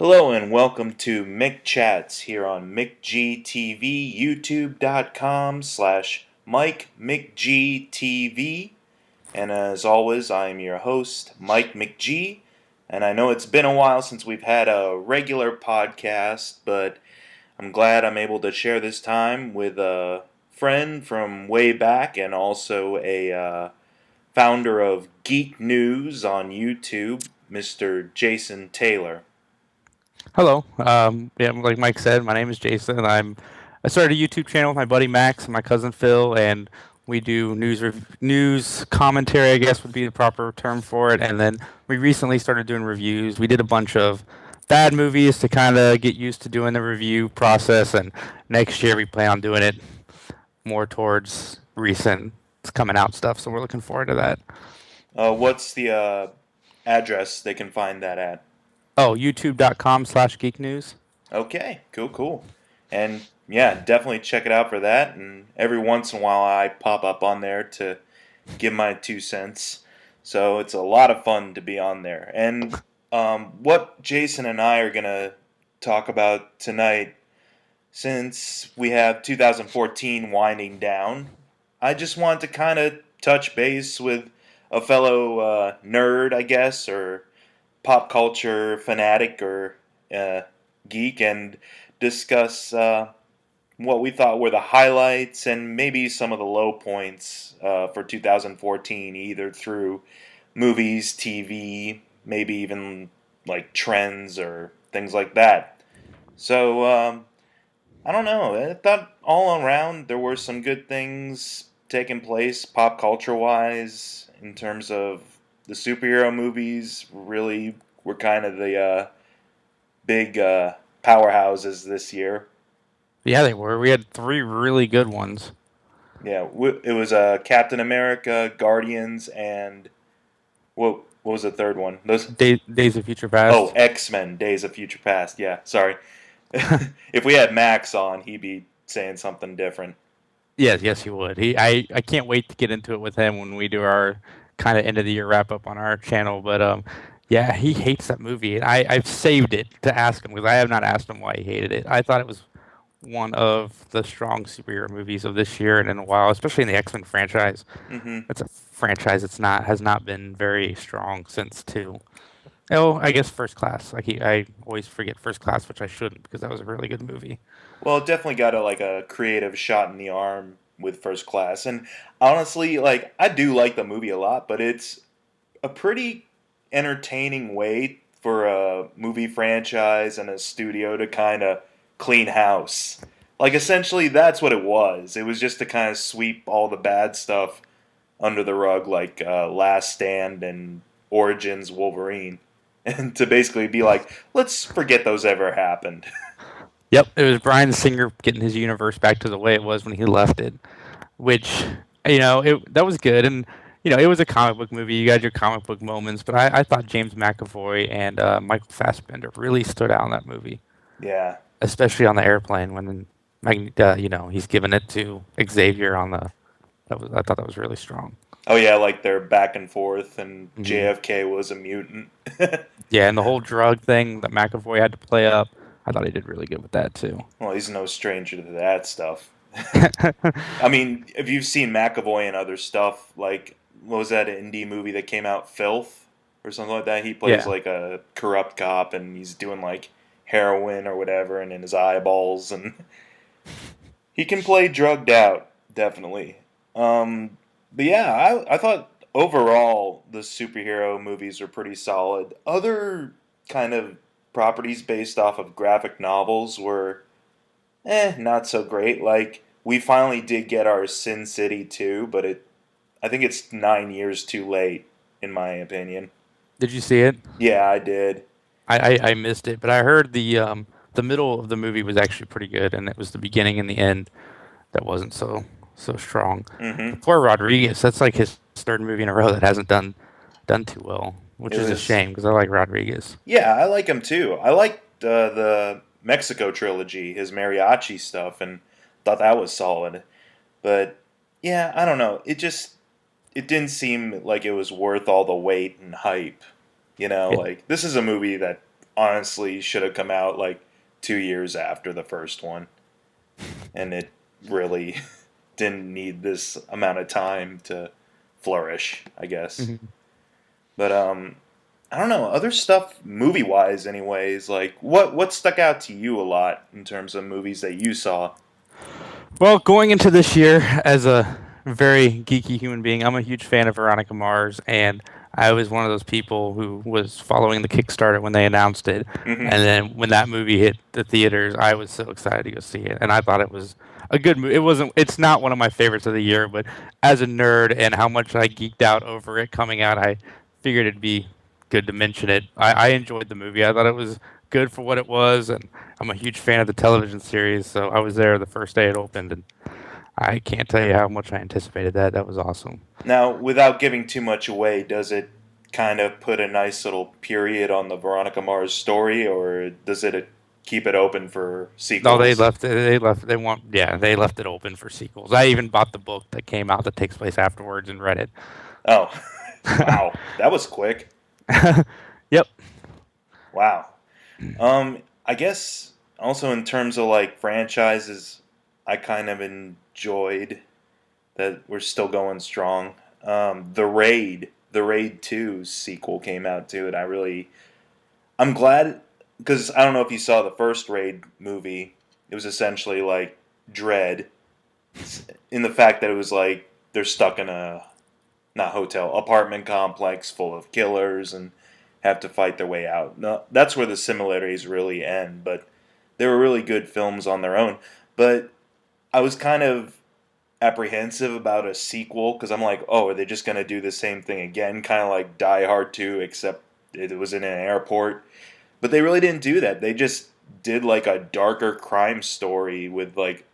Hello and welcome to McChats here on McGTV, youtube.com/Mike McGTV. And as always, I'm your host, Mike McG. And I know it's been a while since we've had a regular podcast, but I'm glad I'm able to share this time with a friend from way back and also a founder of Geek News on YouTube, Mr. Jason Taylor. Hello. Yeah, like Mike said, my name is Jason. I started a YouTube channel with my buddy Max and my cousin Phil, and we do news commentary, I guess would be the proper term for it. And then we recently started doing reviews. We did a bunch of bad movies to kind of get used to doing the review process, and next year we plan on doing it more towards recent coming out stuff. So we're looking forward to that. What's the address they can find that at? Oh, youtube.com/geek news. Okay, cool. And yeah, definitely check it out for that. And every once in a while, I pop up on there to give my 2 cents. So it's a lot of fun to be on there. And what Jason and I are going to talk about tonight, since we have 2014 winding down, I just want to kind of touch base with a fellow nerd, I guess, or pop culture fanatic or uh, geek, and discuss what we thought were the highlights and maybe some of the low points for 2014, either through movies, TV, maybe even like trends or things like that. So, I don't know. I thought all around there were some good things taking place pop culture wise in terms of the superhero movies. Really were kind of the big powerhouses this year. Yeah, they were. We had three really good ones. Yeah, it was Captain America, Guardians, and what was the third one? Those Days of Future Oh, Past. X-Men: Days of Future Past. Yeah, sorry. If we had Max on, he'd be saying something different. Yes, yes, he would. I can't wait to get into it with him when we do our kind of end of the year wrap up on our channel. But yeah, he hates that movie, and I've saved it to ask him because I have not asked him why he hated it. I thought it was one of the strong superhero movies of this year and in a while, especially in the X-Men franchise. Hmm. It's a franchise that's not has not been very strong since two. Oh, I guess First Class. I always forget First Class, which I shouldn't because that was a really good movie. Well, it definitely got a creative shot in the arm with First Class, and honestly, like I do like the movie a lot, but it's a pretty entertaining way for a movie franchise and a studio to kind of clean house. Like essentially, that's what it was. It was just to kind of sweep all the bad stuff under the rug, like Last Stand and Origins Wolverine, and to basically be like, let's forget those ever happened. Yep, it was Bryan Singer getting his universe back to the way it was when he left it, which that was good, and it was a comic book movie. You got your comic book moments, but I thought James McAvoy and Michael Fassbender really stood out in that movie, Yeah. especially on the airplane when he's giving it to Xavier on the. I thought that was really strong. Oh yeah, like they're back and forth, and Hmm. JFK was a mutant. Yeah, and the whole drug thing that McAvoy had to play up, I thought he did really good with that too. Well, he's no stranger to that stuff. I mean, if you've seen McAvoy and other stuff, like what was that indie movie that came out, Filth or something like that? He plays Yeah. like a corrupt cop, and he's doing like heroin or whatever, and in his eyeballs, and he can play drugged out, definitely. But yeah, I thought overall the superhero movies are pretty solid. Other kind of properties based off of graphic novels were not so great. Like we finally did get our Sin City 2, but I think it's 9 years too late, in my opinion. Did you see it? Yeah, I did. I missed it, but I heard the middle of the movie was actually pretty good, and it was the beginning and the end that wasn't so strong. Hmm. But poor Rodriguez, that's like his third movie in a row that hasn't done too well, which It is a was. shame because I like Rodriguez. Yeah, I like him too. I liked the Mexico trilogy, his mariachi stuff, and thought that was solid. But yeah, I don't know. It didn't seem like it was worth all the wait and hype. Yeah, Like this is a movie that honestly should have come out like 2 years after the first one, and it really didn't need this amount of time to flourish, I guess. Mhm. But I don't know, other stuff movie wise anyways, like what stuck out to you a lot in terms of movies that you saw? Well, going into this year as a very geeky human being, I'm a huge fan of Veronica Mars, and I was one of those people who was following the Kickstarter when they announced it. Hmm. And then when that movie hit the theaters, I was so excited to go see it, and I thought it was a good movie. It's not one of my favorites of the year, but as a nerd and how much I geeked out over it coming out, I figured it'd be good to mention it. I enjoyed the movie. I thought it was good for what it was, and I'm a huge fan of the television series, so I was there the first day it opened, and I can't tell you how much I anticipated that. That was awesome. Now, without giving too much away, does it kind of put a nice little period on the Veronica Mars story, or does it keep it open for No, they sequels? left it. They left. They want. Yeah, they left it open for sequels. I even bought the book that came out that takes place afterwards and read Oh, it. wow, that was quick. Yep. Wow. I guess also in terms of like franchises, I kind of enjoyed that we're still going strong. The Raid 2 sequel came out too, and I'm glad because I don't know if you saw the first Raid movie. It was essentially like Dread in the fact that it was like they're stuck in a not hotel apartment complex full of killers and have to fight their way out. No, that's where the similarities really end. But they were really good films on their own. But I was kind of apprehensive about a sequel because I'm like, oh, are they just gonna do the same thing again? Kind of like Die Hard 2, except it was in an airport. But they really didn't do that. They just did like a darker crime story with like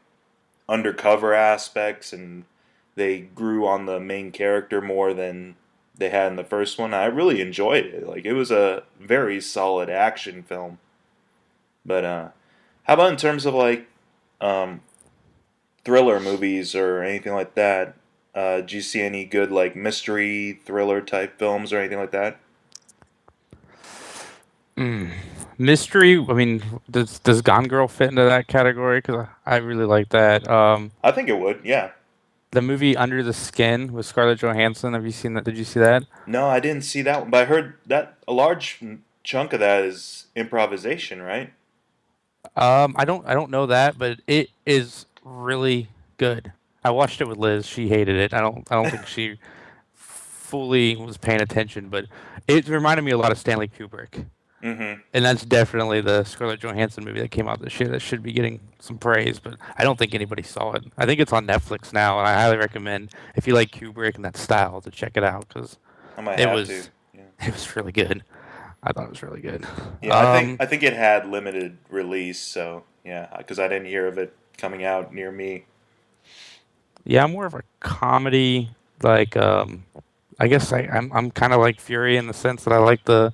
undercover aspects, and they grew on the main character more than they had in the first one. I really enjoyed it. Like it was a very solid action film. But how about in terms of like um, thriller movies or anything like that? Do you see any good like mystery thriller type films or anything like that? Mm. Mystery. I mean, does Gone Girl fit into that category? Because I really like that. I think it would. Yeah. The movie Under the Skin with Scarlett Johansson. Have you seen that? Did you see that? No, I didn't see that one, but I heard that a large chunk of that is improvisation, right? I don't know that, but it is really good. I watched it with Liz. She hated it. I don't think she fully was paying attention, but it reminded me a lot of Stanley Kubrick. Mm-hmm. And that's definitely the Scarlett Johansson movie that came out this year that should be getting some praise, but I don't think anybody saw it. I think it's on Netflix now, and I highly recommend if you like Kubrick and that style to check it out because I might it have to. was Yeah. it was really good. I thought it was really good. Yeah, Um, I think it had limited release, so yeah, because I didn't hear of it coming out near me. yeah, I'm more of a comedy. Like, I guess I'm kind of like Fury in the sense that I like the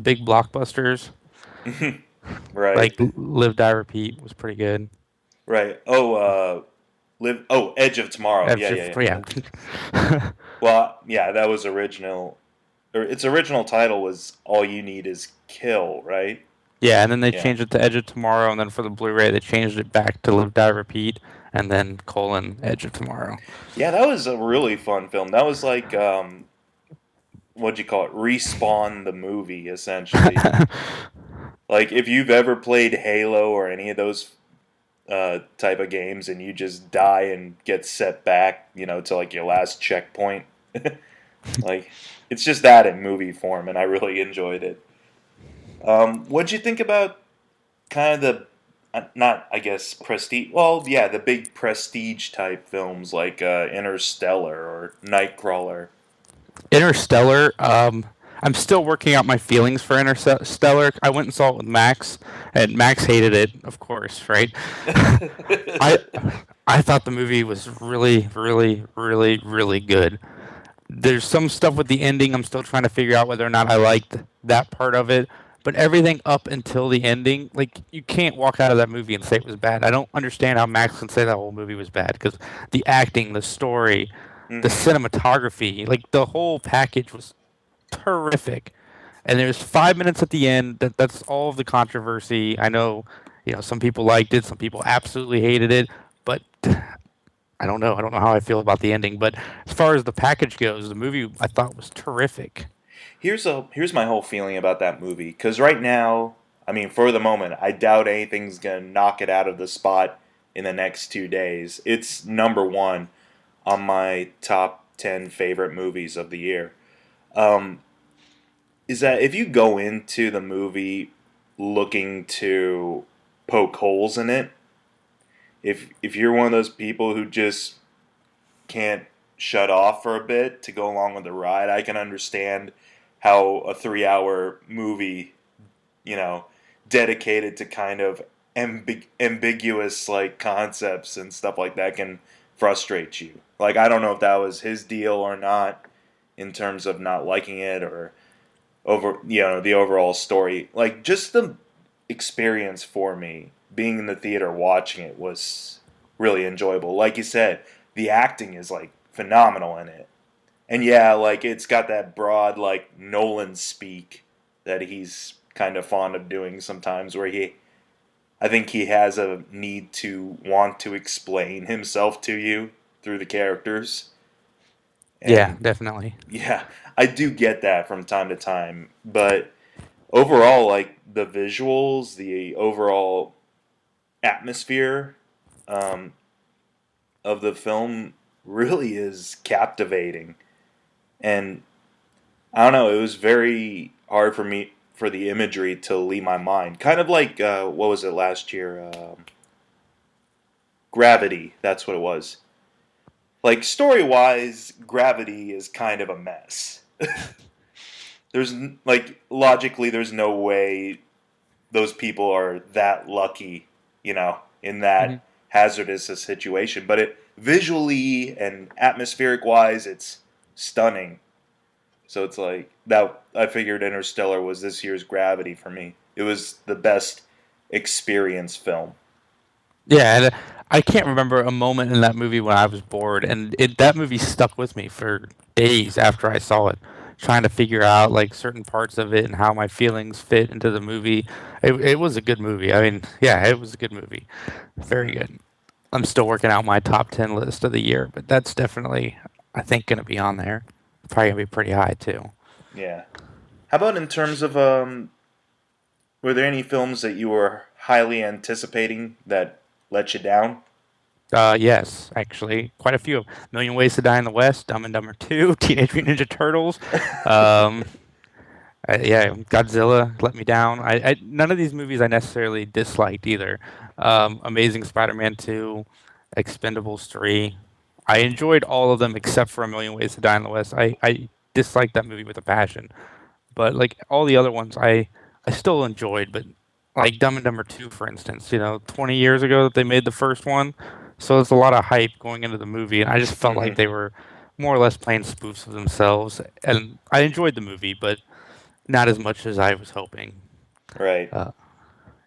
big blockbusters. Right, Like Live Die Repeat was pretty good. right. Oh, live. Oh, Edge of Tomorrow. Yeah, yeah, Yeah. yeah. Well, yeah, that was original. Or its original title was "All You Need Is Kill," right? Yeah, and then they Yeah, changed it to Edge of Tomorrow, and then for the Blu-ray they changed it back to Live Die Repeat, and then colon Edge of Tomorrow. yeah. That was a really fun film. That was like what'd you call it? Respawn the movie, essentially. Like if you've ever played Halo or any of those type of games and you just die and get set back, to like your last checkpoint. Like it's just that in movie form, and I really enjoyed it. What'd you think about kind of the not I guess prestige? Well, yeah, the big prestige type films like Interstellar or Nightcrawler. Interstellar. I'm still working out my feelings for Interstellar. I went and saw it with Max, and Max hated it, of course, right? I I thought the movie was really, really, really, really good. There's some stuff with the ending I'm still trying to figure out whether or not I liked that part of it. But everything up until the ending, like you can't walk out of that movie and say it was bad. I don't understand how Max can say that whole movie was bad because the acting, the story, the Mm-hmm. cinematography, like the whole package was terrific. And there's 5 minutes at the end. That's all of the controversy. I know, some people liked it, some people absolutely hated it, but I don't know. I don't know how I feel about the ending. But as far as the package goes, the movie I thought was terrific. Here's my whole feeling about that movie. Because right now, I mean, for the moment, I doubt anything's gonna knock it out of the spot in the next 2 days. It's number one on my top 10 favorite movies of the year. Um, is that if you go into the movie looking to poke holes in it, if you're one of those people who just can't shut off for a bit to go along with the ride, I can understand how a 3 hour movie, you know, dedicated to kind of ambiguous like concepts and stuff like that can frustrate you. Like I don't know if that was his deal or not in terms of not liking it or over the overall story. Like just the experience for me being in the theater watching it was really enjoyable. Like you said, the acting is like phenomenal in it. And yeah, like it's got that broad like Nolan speak that he's kind of fond of doing sometimes where I think he has a need to want to explain himself to you through the characters. Yeah, And definitely. yeah, I do get that from time to time, but overall like the visuals, the overall atmosphere um, of the film really is captivating. And I don't know, it was very hard for me for the imagery to leave my mind. Kind of like what was it last year? Gravity. That's what it was. Like story wise, Gravity is kind of a mess. Like logically, there's no way those people are that lucky, in Hmm. that hazardous a situation. But it visually and atmospheric wise, it's stunning. So it's like that. I figured Interstellar was this year's Gravity for me. It was the best experience film. Yeah, and I can't remember a moment in that movie when I was bored, and that movie stuck with me for days after I saw it, trying to figure out like certain parts of it and how my feelings fit into the movie. It was a good movie. I mean, yeah, it was a good movie. Very Hmm. good. I'm still working out my top 10 list of the year, but that's definitely, I think, going to be on there. Probably going to be pretty high too. Yeah. How about in terms of were there any films that you were highly anticipating that let you down? Yes, actually, quite a few. Million Ways to Die in the West, Dumb and Dumber 2, Teenage Mutant Ninja Turtles. Um, yeah, Godzilla let me down. None of these movies I necessarily disliked either. Amazing Spider-Man 2, Expendables 3. I enjoyed all of them except for A Million Ways to Die in the West. I disliked that movie with a passion. But like all the other ones, I still enjoyed. But like Dumb and Dumber 2, for instance, 20 years ago that they made the first one, so it's a lot of hype going into the movie, and I just felt like Hmm. they were more or less playing spoofs of themselves. And I enjoyed the movie, but not as much as I was hoping. Right. Uh,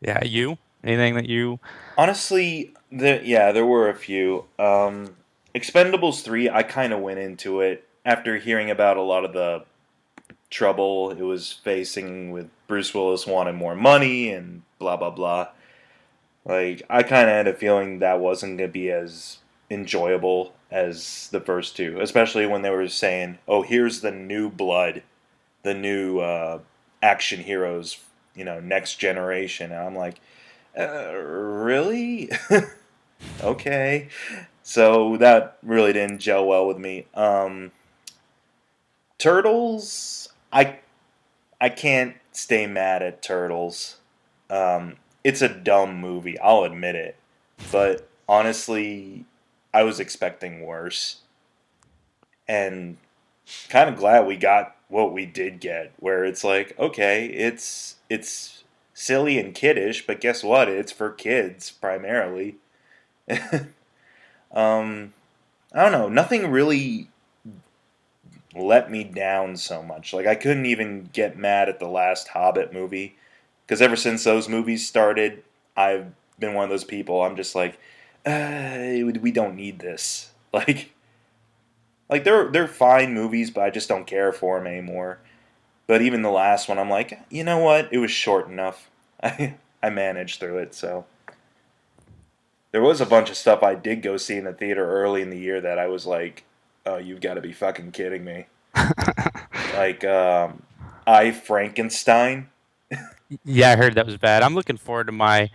yeah, you? Anything that you? Honestly, there were a few. Expendables 3, I kind of went into it after hearing about a lot of the trouble it was facing with Bruce Willis wanting more money and blah blah blah. Like I kind of had a feeling that wasn't going to be as enjoyable as the first two, especially when they were saying, "Oh, here's the new blood, the new action heroes, next generation." And I'm like, really? Okay. So that really didn't gel well with me. Turtles, I can't stay mad at Turtles. It's a dumb movie, I'll admit it. But honestly, I was expecting worse. And kind of glad we got what we did get, where it's like, okay, it's silly and kiddish, but guess what? It's for kids primarily. um, I don't know. Nothing really let me down so much. Like I couldn't even get mad at the last Hobbit movie because ever since those movies started, I've been one of those people. I'm just like, we don't need this. Like they're fine movies, but I just don't care for them anymore. But even the last one, I'm like, you know what? It was short enough. I managed through it. So there was a bunch of stuff I did go see in the theater early in the year that I was like, oh, you've got to be fucking kidding me. Like, I Frankenstein. Yeah, I heard that was bad. I'm looking forward to my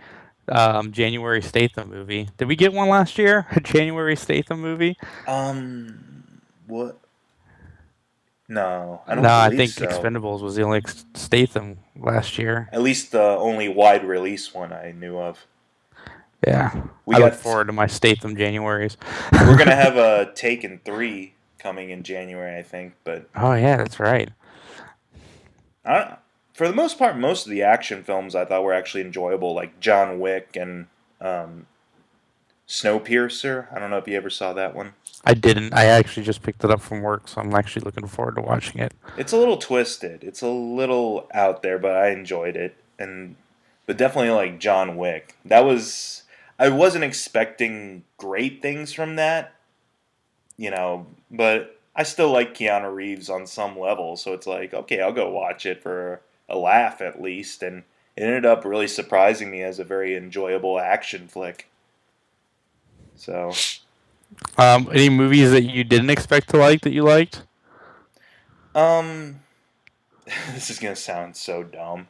January Statham movie. Did we get one last year? A January Statham movie? What? No, I No, don't I believe think so. Expendables was the only Statham last year. At least the only wide release one I knew of. Yeah, We I look got. forward to my Statham Januaries. We're gonna have a Taken 3 coming in January, I think. But Oh yeah, that's right. I, for the most part, most of the action films I thought were actually enjoyable, like John Wick and um, Snowpiercer. I don't know if you ever saw that one. I didn't. I actually just picked it up from work, so I'm actually looking forward to watching it. It's a little twisted. It's a little out there, but I enjoyed it. And but definitely like John Wick. That was I wasn't expecting great things from that, but I still like Keanu Reeves on some level, so it's like, okay, I'll go watch it for a laugh at least, and it ended up really surprising me as a very enjoyable action flick. So, Any movies that you didn't expect to like that you liked? um, this is gonna sound so dumb,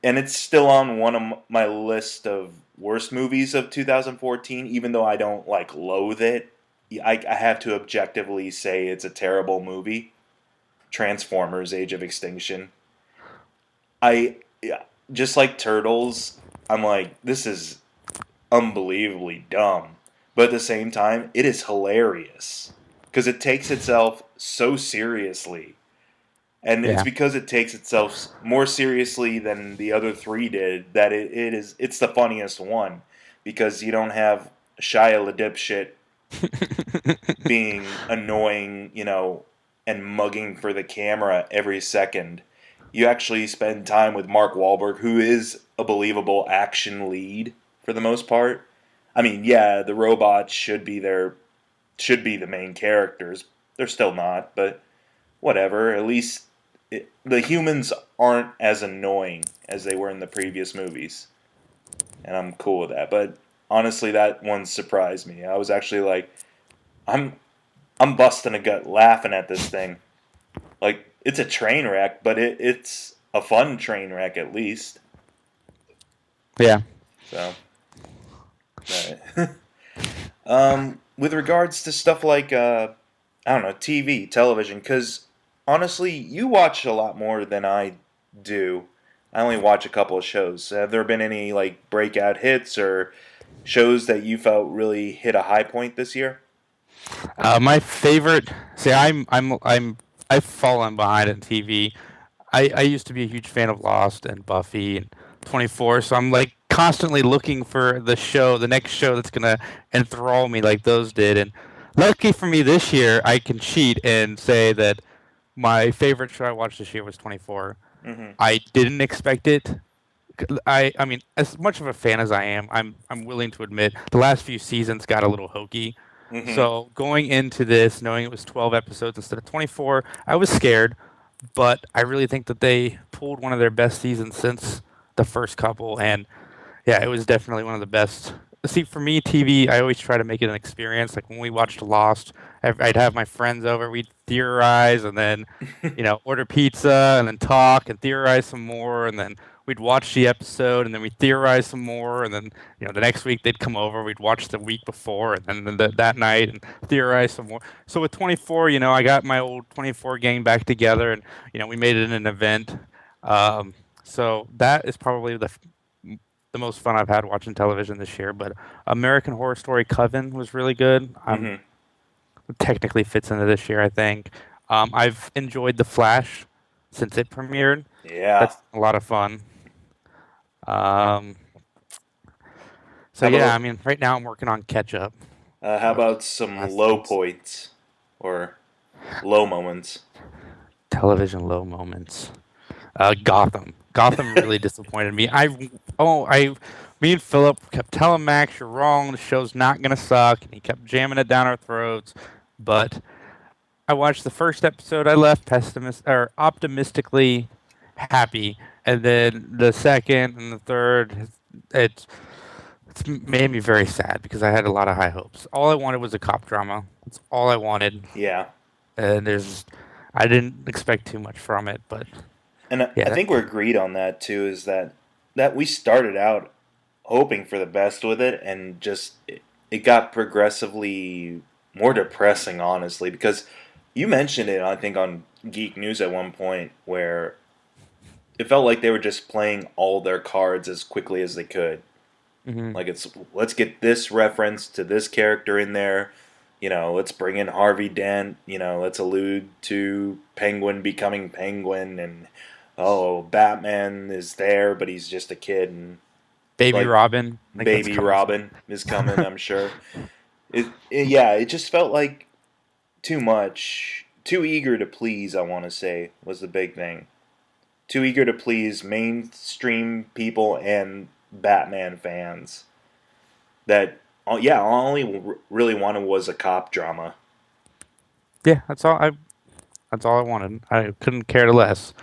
and it's still on one of my list of worst movies of 2014, even though I don't like loathe it. I have to objectively say it's a terrible movie. Transformers: Age of Extinction. I yeah, just like Turtles, I'm like, this is unbelievably dumb. But at the same time, it is hilarious because it takes itself so seriously. And it's Yeah, because it takes itself more seriously than the other three did that it's the funniest one because you don't have Shia LaDip shit being annoying, and mugging for the camera every second. You actually spend time with Mark Wahlberg, who is a believable action lead for the most part. I mean, yeah, the robots should be the main characters. They're still not, but whatever. At least the humans aren't as annoying as they were in the previous movies, and I'm cool with that. But honestly, that one surprised me. I was actually like, I'm I'm busting a gut laughing at this thing. Like it's a train wreck, but it's a fun train wreck at least. yeah. So, right. With regards to stuff like I don't know, TV, television, because honestly, you watch a lot more than I do. I only watch a couple of shows. Have there been any like breakout hits or shows that you felt really hit a high point this year? My favorite. See, I've fallen behind in TV. I used to be a huge fan of Lost and Buffy and 24, so I'm like constantly looking for the next show that's gonna enthrall me like those did. And lucky for me this year, I can cheat and say that my favorite show I watched this year was 24. Mm-hmm. I didn't expect it. I mean, as much of a fan as I am, I'm willing to admit the last few seasons got a little hokey. Mm-hmm. So going into this, knowing it was 12 episodes instead of 24, I was scared, but I really think that they pulled one of their best seasons since the first couple, and yeah, it was definitely one of the best. See, for me, TV, I always try to make it an experience. Like when we watched Lost, I'd have my friends over, we'd theorize, and then, order pizza, and then talk and theorize some more, and then we'd watch the episode, and then we'd theorize some more, and then, the next week they'd come over, we'd watch the week before, and then that night, and theorize some more. So with 24, I got my old 24 gang back together, and, we made it an event. So that is probably the most fun I've had watching television this year. But American Horror Story Coven was really good. Mm-hmm. Technically fits into this year, I think. I've enjoyed The Flash since it premiered. Yeah. That's a lot of fun. Um, so How yeah, I about mean, right now I'm working on catch up. how Watching about some last low seasons. points or low moments? Television low moments. Gotham. Gotham really disappointed me. Me and Philip kept telling Max, "You're wrong. The show's not gonna suck," and he kept jamming it down our throats. But I watched the first episode. I left optimistically happy, and then the second and the third, it's it's made me very sad because I had a lot of high hopes. All I wanted was a cop drama. That's all I wanted, Yeah. and I didn't expect too much from it, but And I yeah, think we're agreed on that too. Is that we started out hoping for the best with it, and just it got progressively more depressing, honestly. Because you mentioned it, I think, on Geek News at one point, where it felt like they were just playing all their cards as quickly as they could. hmm Like it's let's get this reference to this character in there. Let's bring in Harvey Dent. Let's allude to Penguin becoming Penguin, and oh, Batman is there, but he's just a kid, and Baby like Robin, I think that's Baby coming soon. Robin is coming. I'm sure. Yeah, it just felt like too much, too eager to please. I want to say was the big thing. Too eager to please mainstream people and Batman fans. That yeah, all I only really wanted was a cop drama. Yeah, that's all I wanted. I couldn't care less.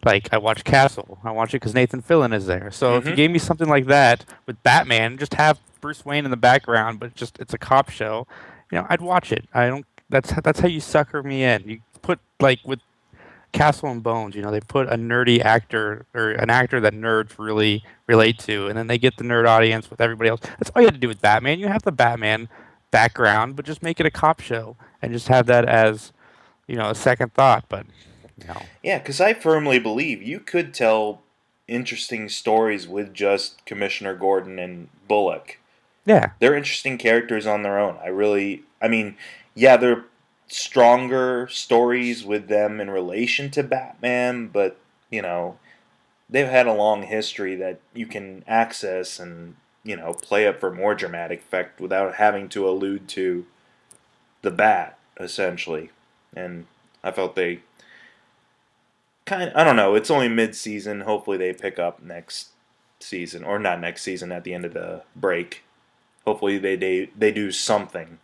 Like I watch Castle. I watch it because Nathan Fillion is there. So if you Mm-hmm. gave me something like that with Batman, just have Bruce Wayne in the background, but just it's a cop show, I'd watch it. I don't. That's how you sucker me in. You put like with Castle and Bones, they put a nerdy actor or an actor that nerds really relate to, and then they get the nerd audience with everybody else. That's all you had to do with Batman. You have the Batman background, but just make it a cop show and just have that as a second thought. But no, Yeah, because I firmly believe you could tell interesting stories with just Commissioner Gordon and Bullock. yeah, They're interesting characters on their own. I mean, yeah, they're stronger stories with them in relation to Batman, but, you know, they've had a long history that you can access and, play up for more dramatic effect without having to allude to the Bat, essentially. And I felt they I don't know, it's only mid season. Hopefully they pick up next season, or not next season, at the end of the break. Hopefully they do something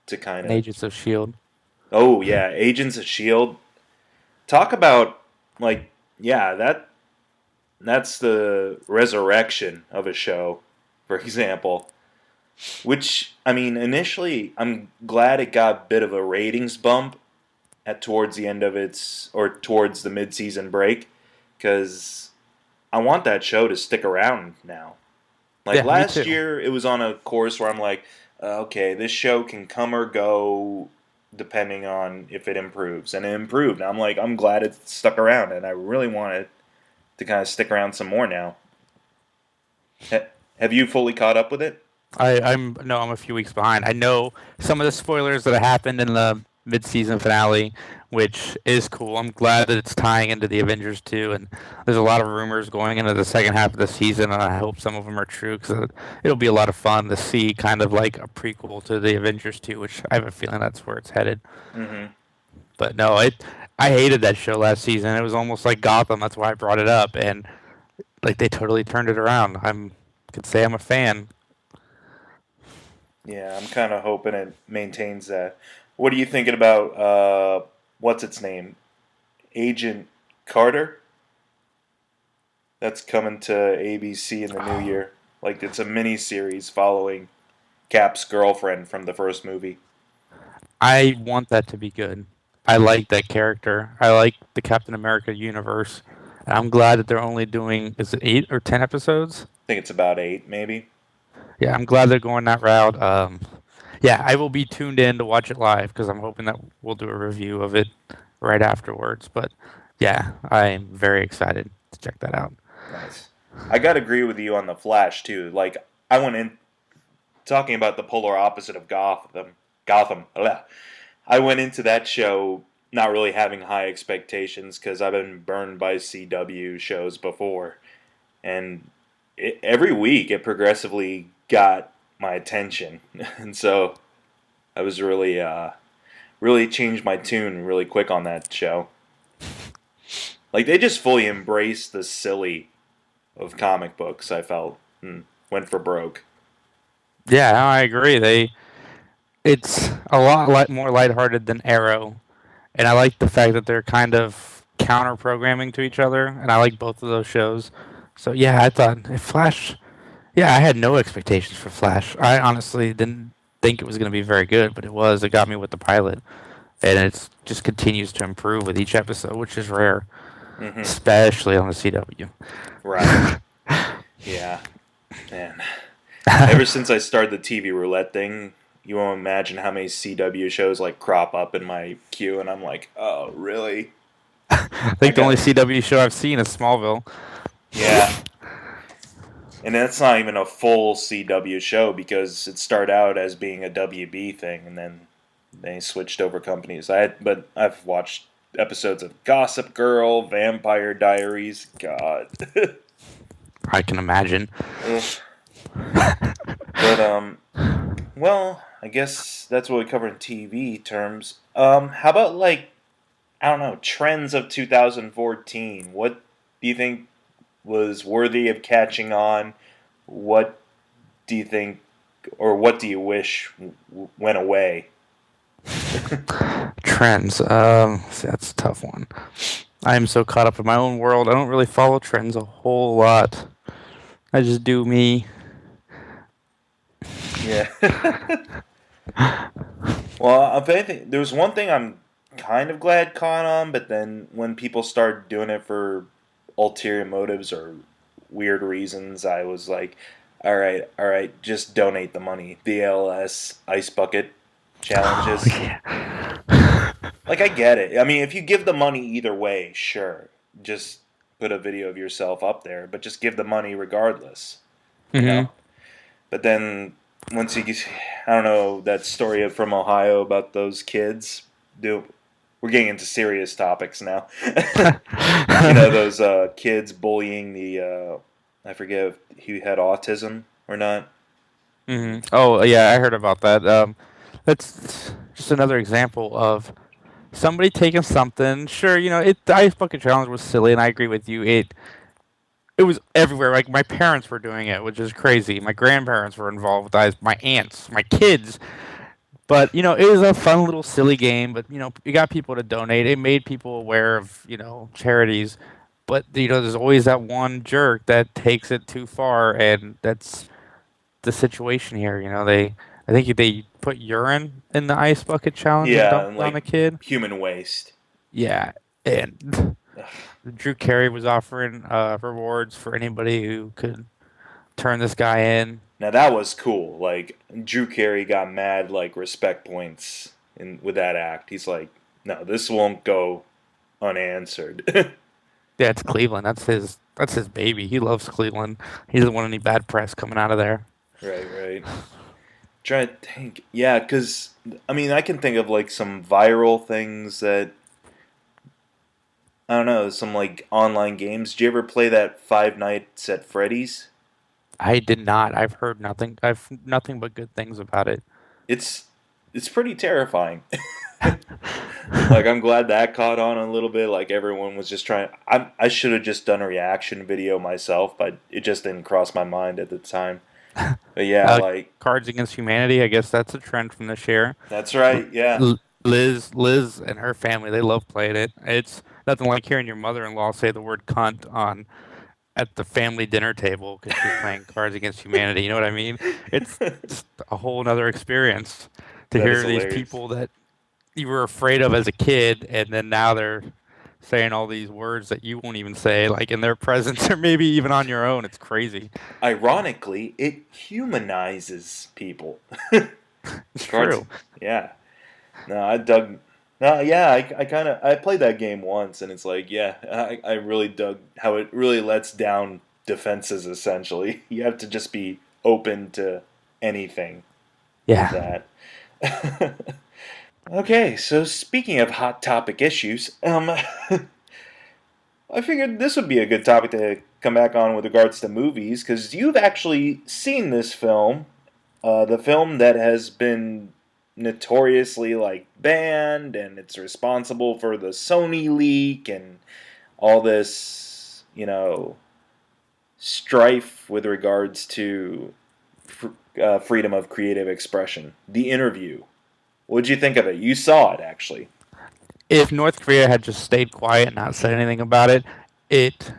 to kind and of. Agents of Shield. Oh yeah, Agents of Shield. Talk about, like, yeah, that's the resurrection of a show, for example. Which, I mean, initially I'm glad it got a bit of a ratings bump at towards the end of its, or towards the mid season break, because I want that show to stick around now. Like Yeah, me last too. year, it was on a course where I'm like, okay, this show can come or go depending on if it improves, and it improved. I'm like, I'm glad it stuck around, and I really want it to kind of stick around some more now. Have you fully caught up with it? I'm no, I'm a few weeks behind. I know some of the spoilers that happened in the mid-season finale, which is cool. I'm glad that it's tying into the Avengers too, and there's a lot of rumors going into the second half of the season, and I hope some of them are true because it'll be a lot of fun to see kind of like a prequel to the Avengers 2, which I have a feeling that's where it's headed. Mm-hmm. But no, I hated that show last season. It was almost like Gotham. That's why I brought it up, and like they totally turned it around. Could say I'm a fan. Yeah, I'm kind of hoping it maintains that. What are you thinking about? What's its name? Agent Carter. That's coming to ABC in the new year. Like it's a mini series following Cap's girlfriend from the first movie. I want that to be good. I like that character. I like the Captain America universe. And I'm glad that they're only doing, is it 8 or 10 episodes? I think it's about 8, maybe. Yeah, I'm glad they're going that route. Yeah, I will be tuned in to watch it live because I'm hoping that we'll do a review of it right afterwards. But yeah, I'm very excited to check that out. Nice. I gotta agree with you on the Flash too. Like I went in talking about the polar opposite of Gotham. Gotham. Blah. I went into that show not really having high expectations because I've been burned by CW shows before, and every week it progressively got my attention, and so I was really changed my tune really quick on that show. Like they just fully embraced the silly of comic books. I felt and went for broke. Yeah, I agree. It's a lot more lighthearted than Arrow. and I like the fact that they're kind of counter programming to each other, and I like both of those shows. So yeah, I thought if Flash. Yeah, I had no expectations for Flash. I honestly didn't think it was going to be very good, but it was. It got me with the pilot, and it just continues to improve with each episode, which is rare, Mm-hmm. especially on the CW. Right. Yeah. Man. Ever since I started the TV roulette thing, you won't imagine how many CW shows like crop up in my queue, and I'm like, oh, really? I I think the only got CW show I've seen is Smallville. yeah, and that's not even a full CW show because it started out as being a WB thing, and then they switched over companies. But I've watched episodes of Gossip Girl, Vampire Diaries. God, I can imagine. ugh. But well, I guess that's what we cover in TV terms. How about like I don't know trends of 2014? What do you think was worthy of catching on? What do you think, or what do you wish went away? Trends. See, that's a tough one. I am so caught up in my own world. I don't really follow trends a whole lot. I just do me. Yeah. Well, if anything, there was one thing I'm kind of glad caught on, but then when people started doing it for ulterior motives or weird reasons, I was like, all right, just donate the money. VLS ice bucket Oh challenges. yeah. Like, I get it. I mean, if you give the money either way, sure. Just put a video of yourself up there, but just give the money regardless, you hmm know? But then once you get, I don't know, that story from Ohio about those kids. Do We're getting into serious topics now. You know, those kids bullying I forget if he had autism or not. Oh yeah, I heard about that. That's just another example of somebody taking something. Sure, the ice bucket challenge was silly, and I agree with you. It was everywhere. Like my parents were doing it, which is crazy. My grandparents were involved with ice. My aunts, my kids. But it was a fun little silly game. But you got people to donate. It made people aware of charities. But there's always that one jerk that takes it too far, and that's the situation here. I think they put urine in the ice bucket challenge and Yeah, dumped and it on like the kid. human waste. Yeah, and Ugh. Drew Carey was offering rewards for anybody who could turn this guy in. Now that was cool. Like Drew Carey got mad like respect points in with that act. He's like, no, this won't go unanswered. Yeah, it's Cleveland. That's his baby. He loves Cleveland. He doesn't want any bad press coming out of there. Right, right. Trying to think. Yeah, because I mean, I can think of like some viral things that I don't know, some like online games. Did you ever play that Five Nights at Freddy's? I did not. I've heard nothing. I've nothing but good things about it. It's it's pretty terrifying. Like I'm glad that caught on a little bit. Like everyone was just trying. I should have just done a reaction video myself, but it just didn't cross my mind at the time. But yeah, Uh, like Cards Against Humanity. I guess that's a trend from this year. that's L- right. Yeah, Liz, and her family, they love playing it. It's nothing like hearing your mother-in-law say the word cunt on at the family dinner table because she's playing Cards Against Humanity. You know what I mean? It's just a whole other experience to that is hear these hilarious. people that you were afraid of as a kid, and then now they're saying all these words that you won't even say, like in their presence or maybe even on your own. It's crazy. Ironically, it humanizes people. It's Cards. true. Yeah. No, I dug. No, yeah, I kind of I played that game once, and it's like, yeah, I really dug how it really lets down defenses. Essentially, you have to just be open to anything with Yeah. that. Okay, so speaking of hot topic issues, I figured this would be a good topic to come back on with regards to movies, because you've actually seen this film, the film that has been notoriously like banned, and it's responsible for the Sony leak and all this, strife with regards to freedom of creative expression. The Interview. What'd you think of it? You saw it, actually. if North Korea had just stayed quiet and not said anything about it, it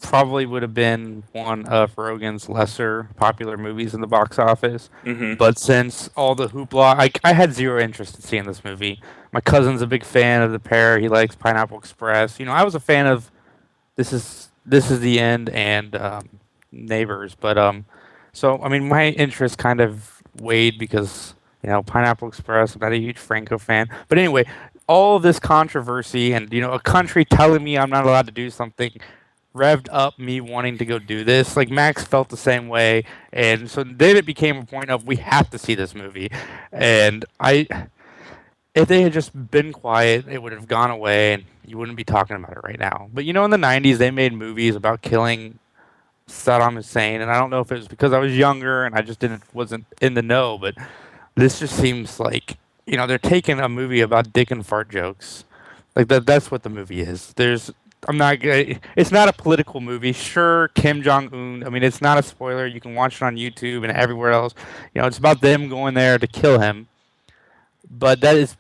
probably would have been one of Rogan's lesser popular movies in the box office. Mm-hmm. But since all the hoopla, I had zero interest in seeing this movie. My cousin's a big fan of the pair. He likes Pineapple Express. I was a fan of this is the end and Neighbors, but so I mean my interest kind of waned because Pineapple Express. I'm not a huge Franco fan, but anyway, all this controversy and a country telling me I'm not allowed to do something revved up me wanting to go do this. Like Max felt the same way, and so then it became a point of we have to see this movie. And if they had just been quiet, it would have gone away, and you wouldn't be talking about it right now. But in the '90s, they made movies about killing Saddam Hussein, and I don't know if it was because I was younger and I just didn't wasn't in the know, but this just seems like they're taking a movie about dick and fart jokes, like that's what the movie is. I'm not it's not a political movie. Sure, Kim Jong Un. I mean, it's not a spoiler. You can watch it on YouTube and everywhere else. It's about them going there to kill him. But that is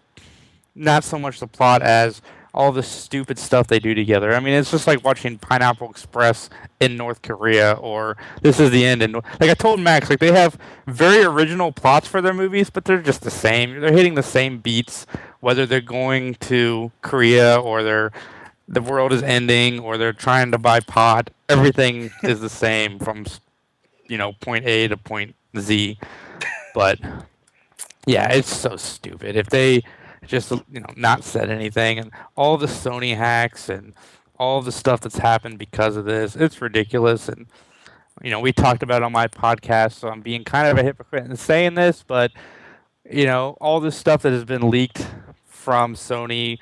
not so much the plot as all the stupid stuff they do together. I mean, it's just like watching Pineapple Express in North Korea or This Is the End. And like I told Max, like they have very original plots for their movies, but they're just the same. They're hitting the same beats, whether they're going to Korea or the world is ending or they're trying to buy pot. Everything is the same from point A to point Z. But yeah, it's so stupid. If they just not said anything and all the Sony hacks and all the stuff that's happened because of this, it's ridiculous. And we talked about it on my podcast, so I'm being kind of a hypocrite in saying this, but all this stuff that has been leaked from Sony,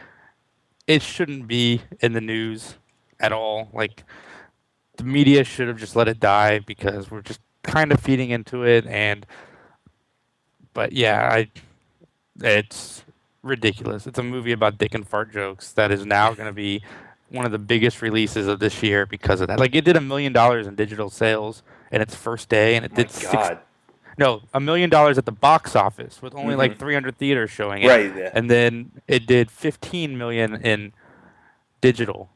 it shouldn't be in the news at all. Like the media should have just let it die because we're just kind of feeding into it. And but yeah, it's ridiculous. It's a movie about dick and fart jokes that is now going to be one of the biggest releases of this year because of that. Like it did $1 million in digital sales in its first day, and it My did God. no, $1 million at the box office with only Mm-hmm. like 300 theaters showing it, Right. Yeah. and then it did 15 million in digital.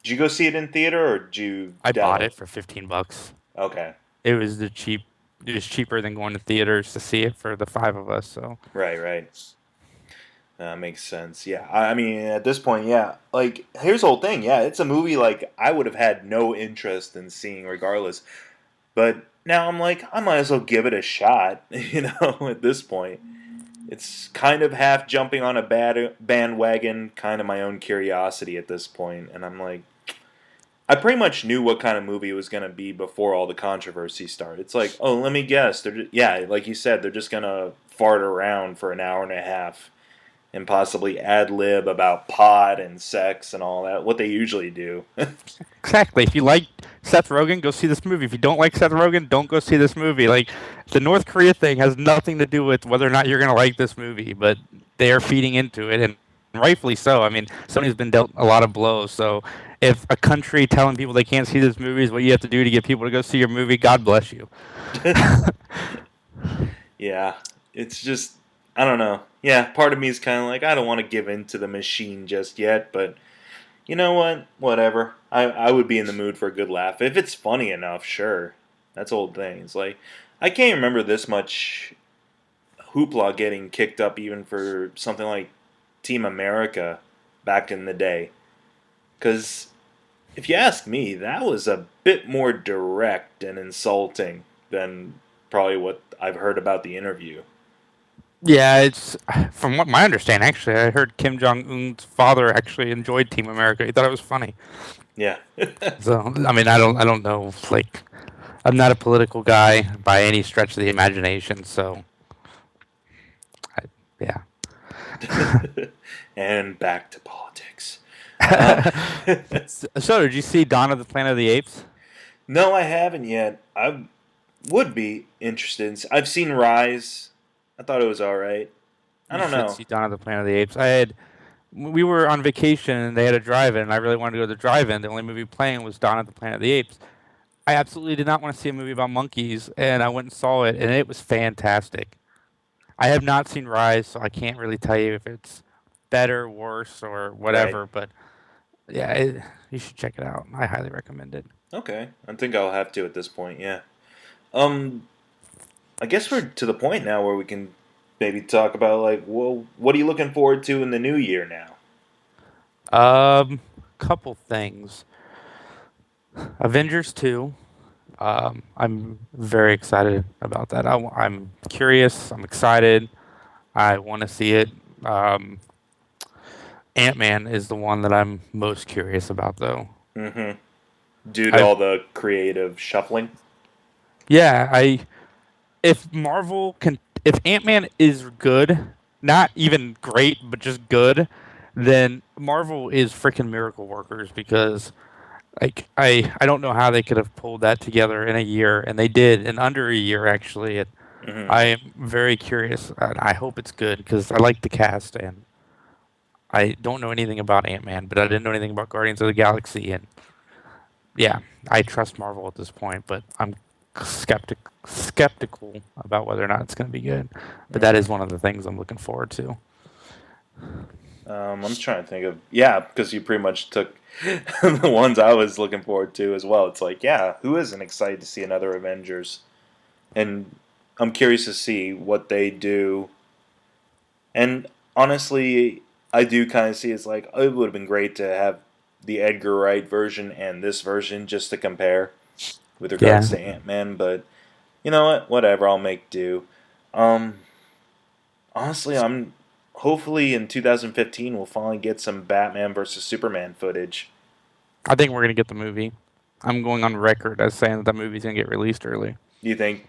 Did you go see it in theater or did you I bought download? it for $15. Okay. It was the cheap. It was cheaper than going to theaters to see it for the five of us. So Right. Right. That makes sense. Yeah. I mean, at this point, yeah. Like, here's the whole thing. Yeah, it's a movie like I would have had no interest in seeing regardless. But now I'm like, I might as well give it a shot. At this point, it's kind of half jumping on a bad bandwagon, kind of my own curiosity at this point, and I'm like, I pretty much knew what kind of movie it was gonna be before all the controversy started. It's like, oh, let me guess, yeah, like you said, they're just gonna fart around for an hour and a half and possibly ad lib about pot and sex and all that, what they usually do. exactly. If you like Seth Rogen, go see this movie. If you don't like Seth Rogen, don't go see this movie. Like the North Korea thing has nothing to do with whether or not you're gonna like this movie, but they are feeding into it, and rightfully so. I mean, Sony's been dealt a lot of blows. So if a country telling people they can't see this movie is what you have to do to get people to go see your movie, God bless you. Yeah, it's just I don't know. Yeah, part of me is kind of like I don't want to give in to the machine just yet, but you know what? Whatever. I would be in the mood for a good laugh if it's funny enough. Sure, that's old thing. It's like I can't remember this much hoopla getting kicked up even for something like Team America back in the day. Because if you ask me, that was a bit more direct and insulting than probably what I've heard about the interview. Yeah, it's from what my understanding. Actually, I heard Kim Jong Un's father actually enjoyed Team America. He thought it was funny. Yeah. So, I mean, I don't know. Like, I'm not a political guy by any stretch of the imagination. So, I, yeah. And back to politics. Um, So, did you see Dawn of the Planet of the Apes? no, I haven't yet. I would be interested. I've seen Rise. I thought it was all right. I You don't should know. see Dawn of the Planet of the Apes. We were on vacation and they had a drive-in, and I really wanted to go to the drive-in. The only movie playing was Dawn of the Planet of the Apes. I absolutely did not want to see a movie about monkeys, and I went and saw it, and it was fantastic. I have not seen Rise, so I can't really tell you if it's better, worse, or Right. whatever. But yeah, you should check it out. I highly recommend it. Okay. I think I'll have to at this point. Yeah. Um, I guess we're to the point now where we can maybe talk about like, well, what are you looking forward to in the new year now? Couple things. Avengers 2. I'm very excited about that. I'm curious. I'm excited. I want to see it. Um, Ant-Man is the one that I'm most curious about, though. Mm-hmm. Due to I've all the creative shuffling. yeah, I if Marvel can if Ant-Man is good, not even great, but just good, then Marvel is freaking miracle workers because like I don't know how they could have pulled that together in a year, and they did in under a year actually. And Mm-hmm. I am very curious. And I hope it's good because I like the cast and I don't know anything about Ant-Man, but I didn't know anything about Guardians of the Galaxy, and yeah, I trust Marvel at this point, but I'm skeptical about whether or not it's going to be good. But that is Mm-hmm. one of the things I'm looking forward to. I'm trying to think of yeah, because you pretty much took the ones I was looking forward to as well. It's like yeah, who isn't excited to see another Avengers? And I'm curious to see what they do. And honestly, I do kind of see it's like oh, it would have been great to have the Edgar Wright version and this version just to compare with regards Yeah, to Ant Man. But you know what? Whatever, I'll make do. Um, Honestly, I'm hopefully in 2015 we'll finally get some Batman versus Superman footage. I think we're going to get the movie. I'm going on record as saying that the movie's going to get released early. You think?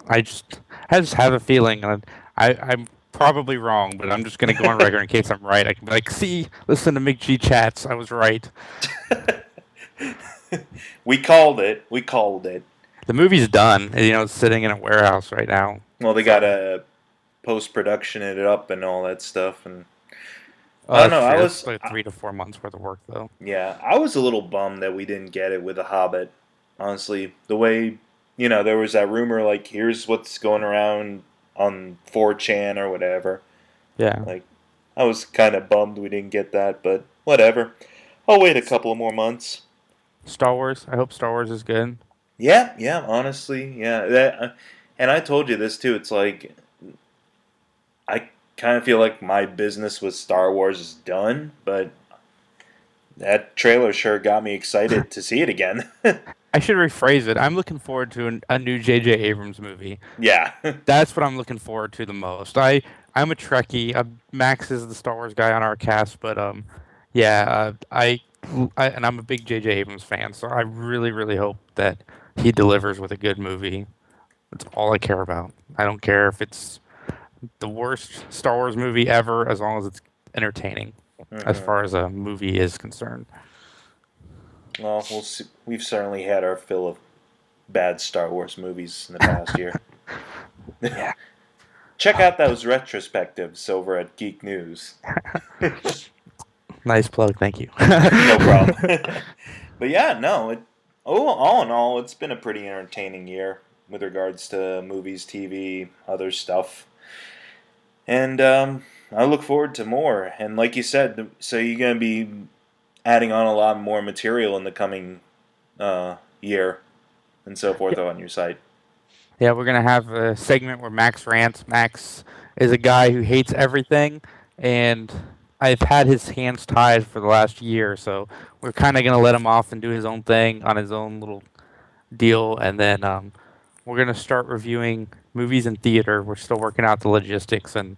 I just, I just have a feeling, and I'm probably wrong, but I'm just going to go on record in case I'm right. I can be like, see, listen to McChats, I was right. We called it. We called it. The movie's done. It's sitting in a warehouse right now. Well, they got So, to post production it up and all that stuff, and I don't that's know. true. That's like 3 to 4 months worth of work, though. Yeah, I was a little bummed that we didn't get it with The Hobbit. Honestly, the way there was that rumor like here's what's going around on 4chan or whatever. Yeah. Like, I was kind of bummed we didn't get that, but whatever. I'll wait a couple of more months. Star Wars. I hope Star Wars is good. Yeah, yeah, honestly, yeah. And I told you this too. It's like I kind of feel like my business with Star Wars is done, but that trailer sure got me excited to see it again. I should rephrase it. I'm looking forward to a new J.J. Abrams movie. Yeah. That's what I'm looking forward to the most. I'm a Trekkie. Max is the Star Wars guy on our cast, but yeah, and I'm a big J.J. Abrams fan, so I really, really hope that he delivers with a good movie. That's all I care about. I don't care if it's the worst Star Wars movie ever, as long as it's entertaining, as hmm far as a movie is concerned. Well, we'll see. We've certainly had our fill of bad Star Wars movies in the past year. Yeah. Check out those retrospectives over at Geek News. Nice plug, thank you. No problem. But yeah, no. All in all, it's been a pretty entertaining year with regards to movies, TV, other stuff, and I look forward to more. And like you said, so you're gonna be adding on a lot more material in the coming year and so forth Yeah, on your site. yeah, we're gonna have a segment where Max rants. Max is a guy who hates everything, and I've had his hands tied for the last year, so we're kind of gonna let him off and do his own thing on his own little deal, and then we're gonna start reviewing movies in theater. We're still working out the logistics, and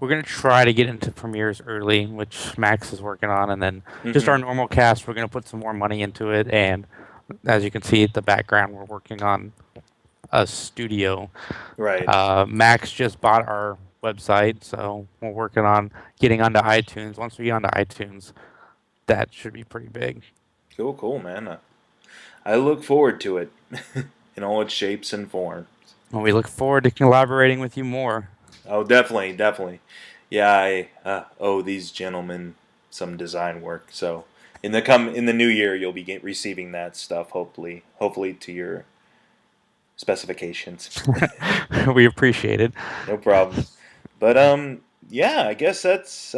we're gonna try to get into premieres early, which Max is working on, and then just hmm our normal cast. We're gonna put some more money into it, and as you can see at the background, we're working on a studio. Right. Max just bought our website, so we're working on getting onto iTunes. Once we get onto iTunes, that should be pretty big. Cool, cool, man. I look forward to it in all its shapes and forms. And we look forward to collaborating with you more. Oh, definitely, definitely. Yeah, I owe these gentlemen some design work. So in the new year, you'll be receiving that stuff. Hopefully to your specifications. We appreciate it. No problem. But yeah, I guess that's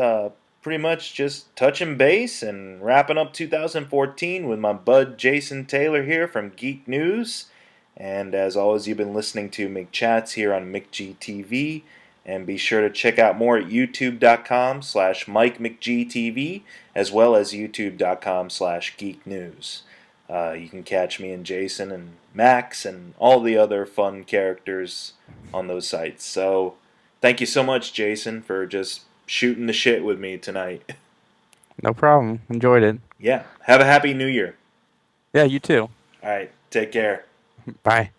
pretty much just touching base and wrapping up 2014 with my bud Jason Taylor here from Geek News. And as always, you've been listening to McChats here on McGTV. And be sure to check out more at youtube.com/MikeMcGTV as well as youtube.com/Geek News. You can catch me and Jason and Max and all the other fun characters on those sites. So thank you so much, Jason, for just shooting the shit with me tonight. No problem. Enjoyed it. Yeah. Have a happy new year. Yeah, you too. All right. Take care. Bye.